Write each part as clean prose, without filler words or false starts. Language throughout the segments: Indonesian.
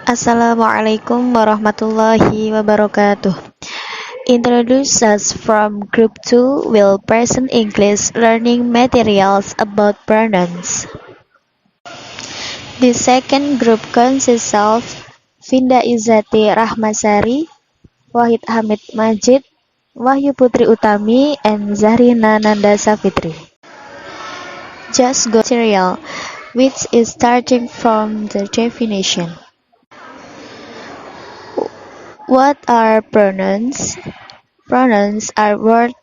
Assalamualaikum warahmatullahi wabarakatuh. Introduce us from Group 2 will present English learning materials about pronouns. The second group consists of Vinda Izati Rahmasari, Wahid Hamid Majid, Wahyu Putri Utami, and Zahrina Nanda Safitri. Just go material, which is starting from the definition. What are pronouns? Pronouns are words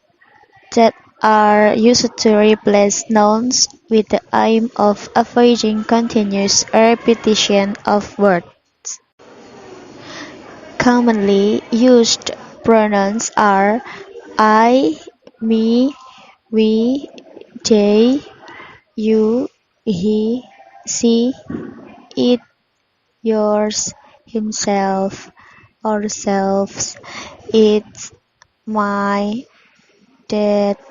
that are used to replace nouns with the aim of avoiding continuous repetition of words. Commonly used pronouns are I, me, we, they, you, he, she, it, yours, himself, ourselves, it's, my, that,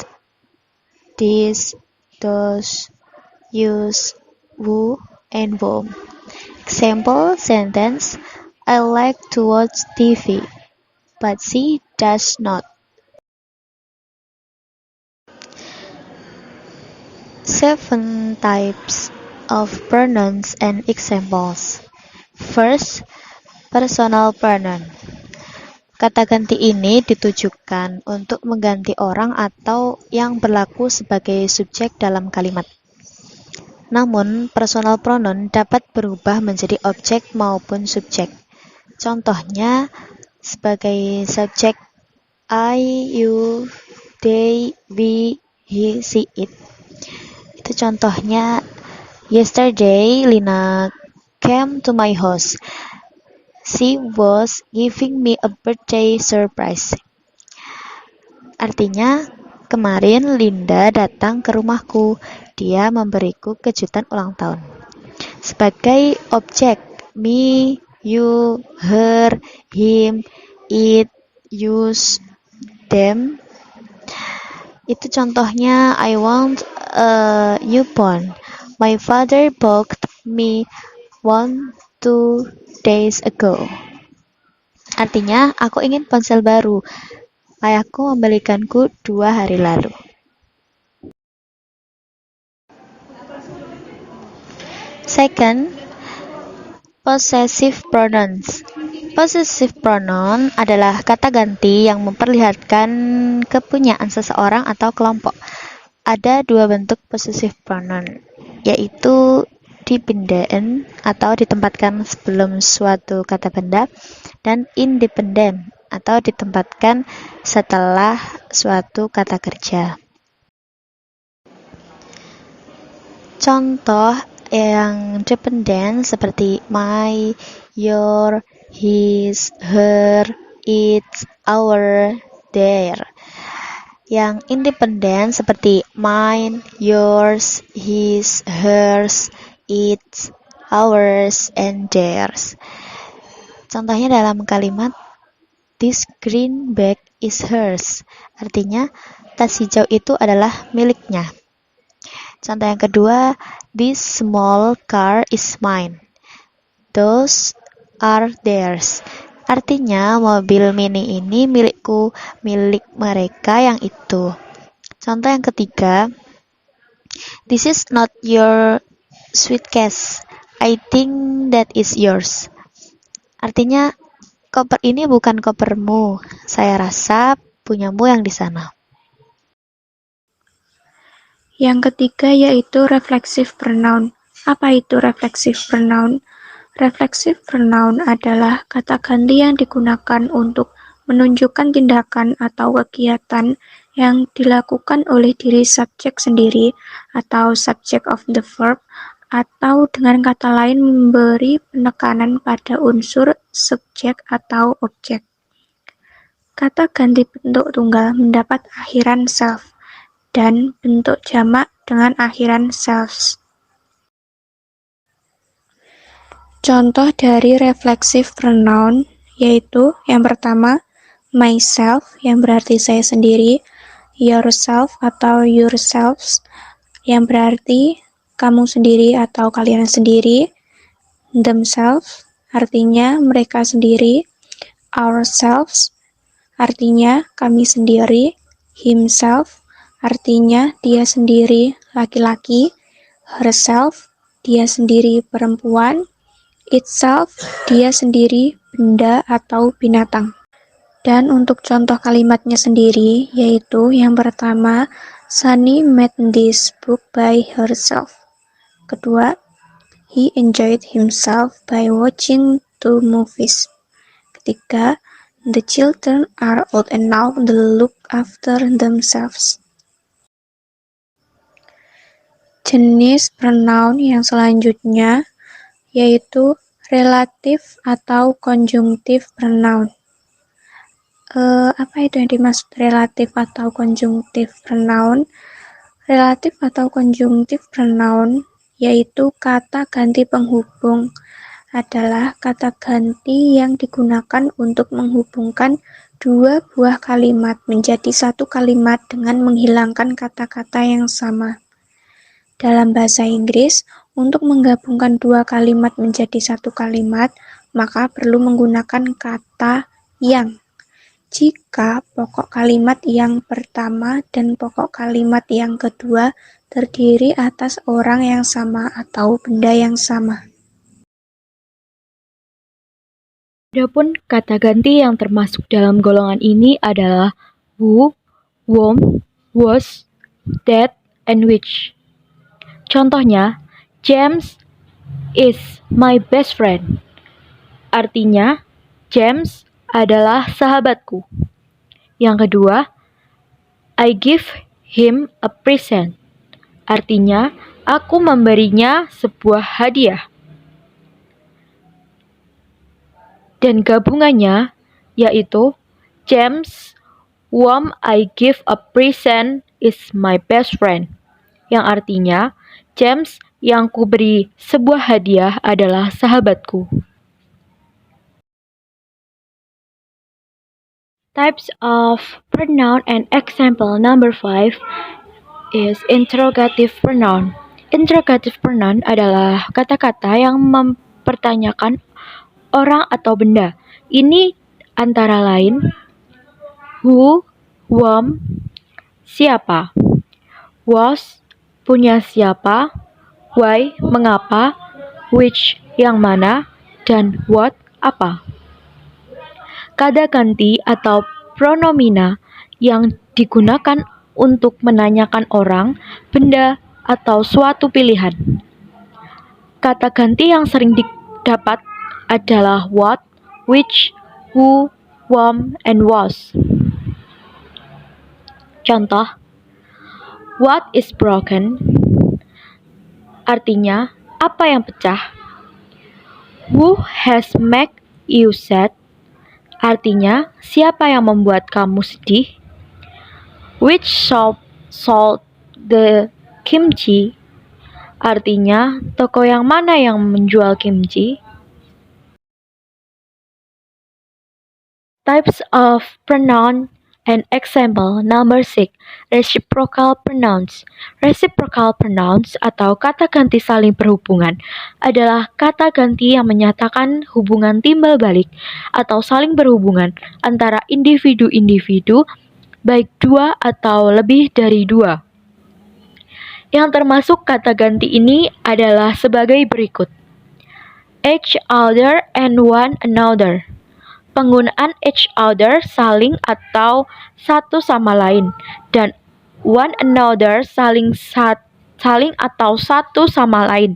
this, those, use, who, and whom. Example sentence: I like to watch TV, but she does not. Seven types of pronouns and examples. First, personal pronoun. Kata ganti ini ditujukan untuk mengganti orang atau yang berlaku sebagai subjek dalam kalimat. Namun, personal pronoun dapat berubah menjadi objek maupun subjek. Contohnya, sebagai subjek I, you, they, we, he, she, it. Itu contohnya, yesterday Lina came to my house. She was giving me a birthday surprise. Artinya, kemarin Linda datang ke rumahku. Dia memberiku kejutan ulang tahun. Sebagai objek, me, you, her, him, it, use, them. Itu contohnya, I want a new phone. My father bought me 2 days ago. Artinya, aku ingin ponsel baru. Ayahku membelikanku 2 hari lalu. Second, possessive pronouns. Possessive pronoun adalah kata ganti yang memperlihatkan kepunyaan seseorang atau kelompok. Ada 2 bentuk possessive pronoun, yaitu dependent atau ditempatkan sebelum suatu kata benda, dan independent atau ditempatkan setelah suatu kata kerja. Contoh yang dependent seperti my, your, his, her, its, our, their. Yang independent seperti mine, yours, his, hers, its, ours, and theirs. Contohnya dalam kalimat this green bag is hers. Artinya tas hijau itu adalah miliknya. Contoh yang kedua, this small car is mine. Those are theirs. Artinya mobil mini ini milikku, milik mereka yang itu. Contoh yang ketiga, this is not your suitcase. I think that is yours. Artinya, koper ini bukan kopermu. Saya rasa punyamu yang di sana. Yang ketiga yaitu reflexive pronoun. Apa itu reflexive pronoun? Reflexive pronoun adalah kata ganti yang digunakan untuk menunjukkan tindakan atau kegiatan yang dilakukan oleh diri subjek sendiri atau subject of the verb, atau dengan kata lain memberi penekanan pada unsur subjek atau objek. Kata ganti bentuk tunggal mendapat akhiran self dan bentuk jamak dengan akhiran selves. Contoh dari reflexive pronoun yaitu yang pertama, myself yang berarti saya sendiri, yourself atau yourselves yang berarti kamu sendiri atau kalian sendiri, themselves artinya mereka sendiri. Ourselves, artinya kami sendiri. Himself, artinya dia sendiri laki-laki. Herself, dia sendiri perempuan. Itself, dia sendiri benda atau binatang. Dan untuk contoh kalimatnya sendiri, yaitu yang pertama, Sunny made this book by herself. Kedua, he enjoyed himself by watching 2 movies. Ketiga, the children are old enough to look after themselves. Jenis pronoun yang selanjutnya yaitu relatif atau konjungtif pronoun. Apa itu yang dimaksud relatif atau konjungtif pronoun? Relatif atau konjungtif pronoun yaitu kata ganti penghubung adalah kata ganti yang digunakan untuk menghubungkan dua buah kalimat menjadi satu kalimat dengan menghilangkan kata-kata yang sama. Dalam bahasa Inggris, untuk menggabungkan dua kalimat menjadi satu kalimat, maka perlu menggunakan kata yang. Jika pokok kalimat yang pertama dan pokok kalimat yang kedua terdiri atas orang yang sama atau benda yang sama. Adapun kata ganti yang termasuk dalam golongan ini adalah who, whom, was, that, and which. Contohnya, James is my best friend. Artinya, James adalah sahabatku. Yang kedua, I give him a present. Artinya, aku memberinya sebuah hadiah. Dan gabungannya yaitu James whom I give a present is my best friend. Yang artinya, James yang kuberi sebuah hadiah adalah sahabatku. Types of pronoun and example number 5 is interrogative pronoun. Interrogative pronoun adalah kata-kata yang mempertanyakan orang atau benda. Ini antara lain who, whom, siapa, was, punya siapa, why, mengapa, which, yang mana, dan what, apa. Kata ganti atau pronomina yang digunakan untuk menanyakan orang, benda, atau suatu pilihan. Kata ganti yang sering didapat adalah what, which, who, whom, and was. Contoh, what is broken? Artinya, apa yang pecah? Who has made you sad? Artinya, siapa yang membuat kamu sedih? Which shop sold the kimchi? Artinya, toko yang mana yang menjual kimchi? Types of pronoun and example number 6, reciprocal pronouns. Reciprocal pronouns atau kata ganti saling berhubungan adalah kata ganti yang menyatakan hubungan timbal balik atau saling berhubungan antara individu-individu, baik dua atau lebih dari dua. Yang termasuk kata ganti ini adalah sebagai berikut. Each other and one another. Penggunaan each other saling atau satu sama lain, dan one another saling atau satu sama lain,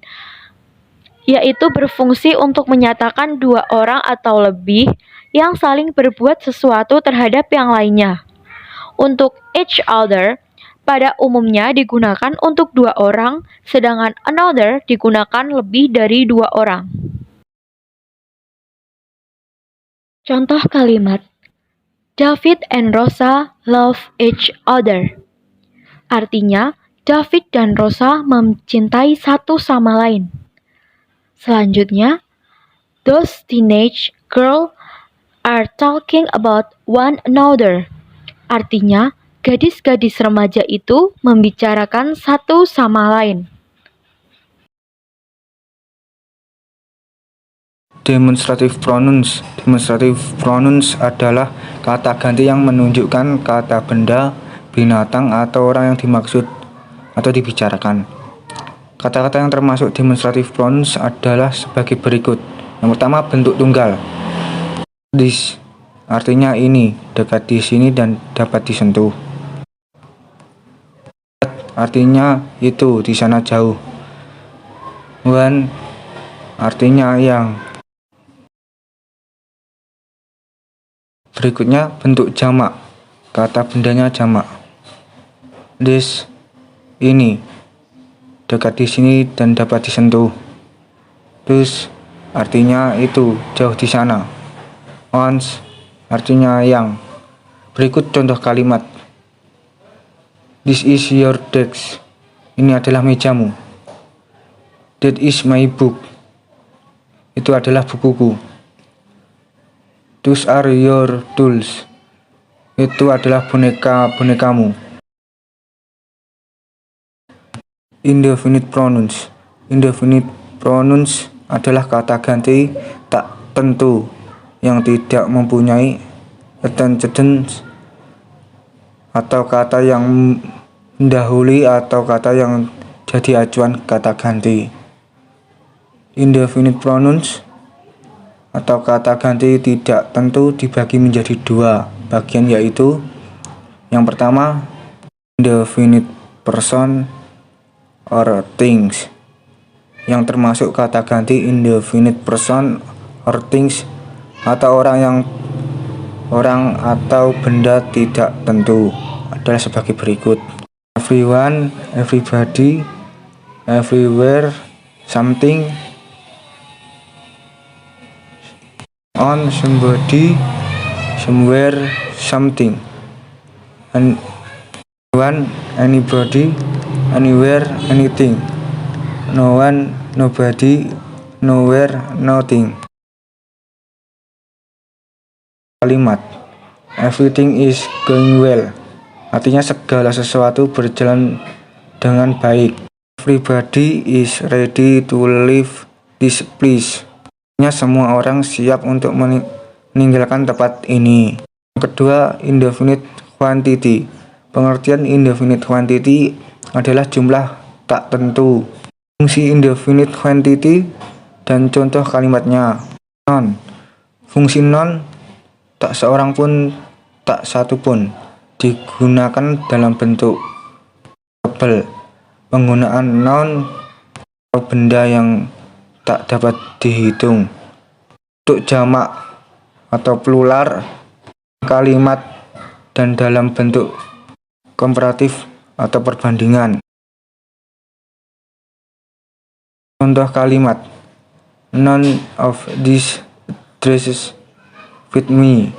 yaitu berfungsi untuk menyatakan dua orang atau lebih yang saling berbuat sesuatu terhadap yang lainnya. Untuk each other, pada umumnya digunakan untuk dua orang, sedangkan another digunakan lebih dari dua orang. Contoh kalimat, David and Rosa love each other. Artinya, David dan Rosa mencintai satu sama lain. Selanjutnya, those teenage girls are talking about one another. Artinya, gadis-gadis remaja itu membicarakan satu sama lain. Demonstrative pronouns. Demonstrative pronouns adalah kata ganti yang menunjukkan kata benda, binatang, atau orang yang dimaksud atau dibicarakan. Kata-kata yang termasuk demonstrative pronouns adalah sebagai berikut. Yang pertama, bentuk tunggal. This artinya ini, dekat di sini dan dapat disentuh. Artinya itu, di sana jauh. One artinya yang. Berikutnya bentuk jamak. Kata bendanya jamak. This ini, dekat di sini dan dapat disentuh. Thus artinya itu, jauh di sana. Once artinya yang. Berikut contoh kalimat. This is your desk. Ini adalah mejamu. That is my book. Itu adalah bukuku. Those are your tools. Itu adalah bonekamu. Indefinite pronouns. Indefinite pronouns adalah kata ganti tak tentu yang tidak mempunyai antecedents atau kata yang mendahului atau kata yang jadi acuan kata ganti. Indefinite pronouns atau kata ganti tidak tentu dibagi menjadi dua bagian, yaitu yang pertama indefinite person or things, yang termasuk kata ganti indefinite person or things atau orang atau benda tidak tentu adalah sebagai berikut. Everyone, everybody, everywhere, something, on, somebody, somewhere, something, anyone, anybody, anywhere, anything, no one, nobody, nowhere, nothing. Kalimat everything is going well artinya segala sesuatu berjalan dengan baik. Everybody is ready to leave this place. Semua orang siap untuk meninggalkan tempat ini. Yang kedua, indefinite quantity. Pengertian indefinite quantity adalah jumlah tak tentu. Fungsi indefinite quantity dan contoh kalimatnya. Non. Fungsi non, tak seorang pun, tak satu pun, digunakan dalam bentuk verbal. Penggunaan noun atau benda yang tak dapat dihitung. Untuk jamak atau plural kalimat dan dalam bentuk komparatif atau perbandingan. Contoh kalimat, none of these dresses fit me.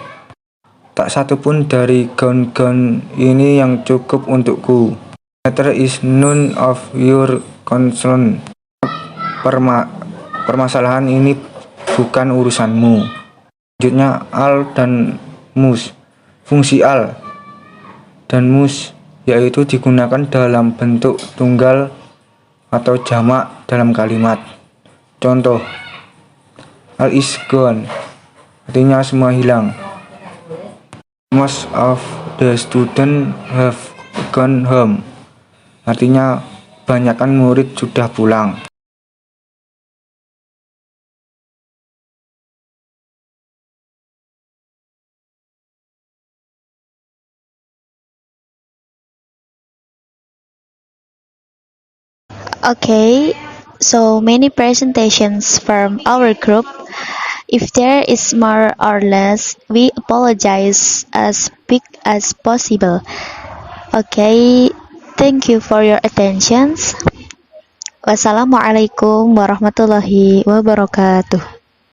Tak satu pun dari gaun-gaun ini yang cukup untukku. Matter is none of your concern. Permasalahan ini bukan urusanmu. Selanjutnya, al dan mus. Fungsi al dan mus yaitu digunakan dalam bentuk tunggal atau jamak dalam kalimat. Contoh, all is gone artinya semua hilang. Most of the students have gone home artinya banyakkan murid sudah pulang. Okay, so many presentations from our group. If there is more or less, we apologize as big as possible. Okay, thank you for your attention. Wassalamualaikum warahmatullahi wabarakatuh.